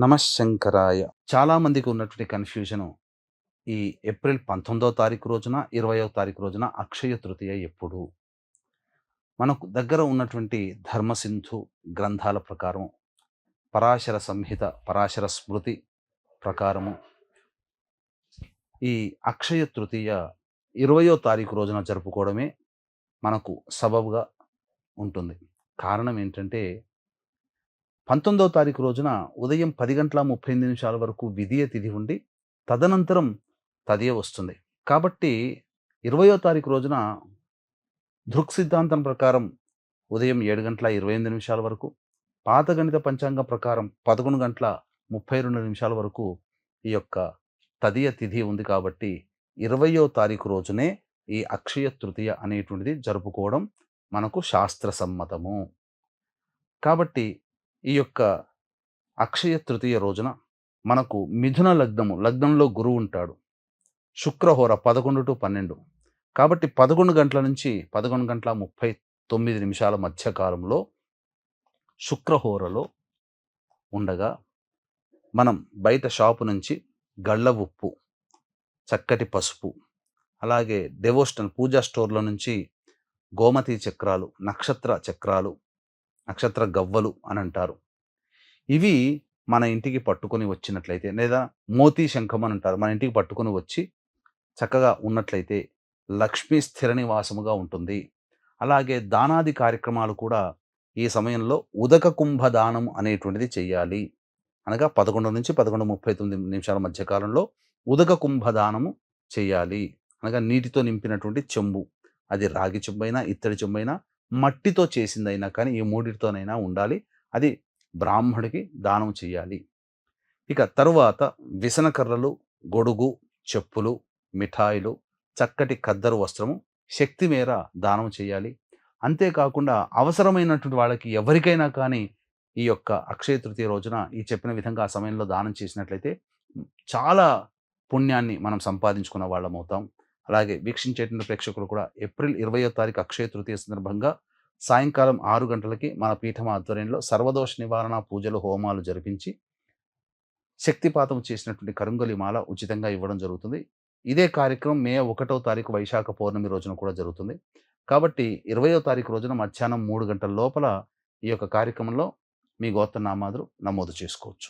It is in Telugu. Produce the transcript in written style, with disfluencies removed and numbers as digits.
నమశంకరాయ. చాలామందికి ఉన్నటువంటి కన్‌ఫ్యూజను ఈ ఏప్రిల్ 19వ తారీఖు రోజున, 20వ తారీఖు రోజున అక్షయ తృతీయ ఎప్పుడు? మనకు దగ్గర ఉన్నటువంటి ధర్మసింధు గ్రంథాల ప్రకారం, పరాశర సంహిత, పరాశర స్మృతి ప్రకారము ఈ అక్షయ తృతీయ 20వ తారీఖు రోజున జరుపుకోవడమే మనకు సబబుగా ఉంటుంది. కారణం ఏంటంటే 19వ తారీఖు రోజున ఉదయం 10:38 వరకు విదియ తిథి ఉండి, తదనంతరం తదియ వస్తుంది. కాబట్టి 20వ తారీఖు రోజున దృక్ సిద్ధాంతం ప్రకారం ఉదయం 7:28 వరకు, పాత గణిత పంచాంగం ప్రకారం 11:32 వరకు ఈ యొక్క తదియ తిథి ఉంది కాబట్టి 20వ తారీఖు రోజునే ఈ అక్షయ తృతీయ అనేటువంటిది జరుపుకోవడం మనకు శాస్త్ర సమ్మతము. కాబట్టి ఈ యొక్క అక్షయ తృతీయ రోజున మనకు మిథున లగ్నంలో గురువు ఉంటాడు. శుక్రహోర 11-12. కాబట్టి 11 గంటల నుంచి 11:39 మధ్య కాలంలో శుక్రహోరలో ఉండగా, మనం బయట షాపు నుంచి గళ్ళ ఉప్పు, చక్కటి పసుపు, అలాగే డెవోషనల్ పూజా స్టోర్‌లో నుంచి గోమతి చక్రాలు, నక్షత్ర గవ్వలు అని అంటారు. ఇవి మన ఇంటికి పట్టుకొని వచ్చినట్లయితే, లేదా మోతీ శంఖం అని అంటారు, మన ఇంటికి పట్టుకొని వచ్చి చక్కగా ఉన్నట్లయితే లక్ష్మీ స్థిర నివాసముగా ఉంటుంది. అలాగే దానాది కార్యక్రమాలు కూడా ఈ సమయంలో ఉదక కుంభ దానం అనేటువంటిది చెయ్యాలి. అనగా 11-11:39 మధ్య కాలంలో ఉదక కుంభ దానము చెయ్యాలి. అనగా నీటితో నింపినటువంటి చెంబు, అది రాగి చెంబైనా, ఇత్తడి చెంబైనా, మట్టితో చేసిందైనా కానీ ఈ మూడిటితోనైనా ఉండాలి. అది బ్రాహ్మడికి దానం చెయ్యాలి. ఇక తరువాత విసనకర్రలు, గొడుగు, చెప్పులు, మిఠాయిలు, చక్కటి ఖద్దరు వస్త్రము శక్తి మేర దానం చేయాలి. అంతేకాకుండా అవసరమైనటువంటి వాళ్ళకి ఎవరికైనా కానీ ఈ యొక్క అక్షయ తృతీయ రోజున ఈ చెప్పిన విధంగా ఆ సమయంలో దానం చేసినట్లయితే చాలా పుణ్యాన్ని మనం సంపాదించుకున్న వాళ్ళమవుతాం. అలాగే వీక్షించేటువంటి ప్రేక్షకులు కూడా ఏప్రిల్ 20వ తారీఖు అక్షయ తృతీయ సందర్భంగా సాయంకాలం 6 గంటలకి మన పీఠం ఆధ్వర్యంలో సర్వదోష నివారణ పూజలు, హోమాలు జరిపించి శక్తిపాతం చేసినటువంటి కరుంగలి మాల ఉచితంగా ఇవ్వడం జరుగుతుంది. ఇదే కార్యక్రమం మే 1వ తారీఖు వైశాఖ పౌర్ణమి రోజున కూడా జరుగుతుంది. కాబట్టి 20వ తారీఖు రోజున మధ్యాహ్నం 3 గంటల లోపల ఈ యొక్క కార్యక్రమంలో మీ గోత్రనామాదులు నమోదు చేసుకోవచ్చు.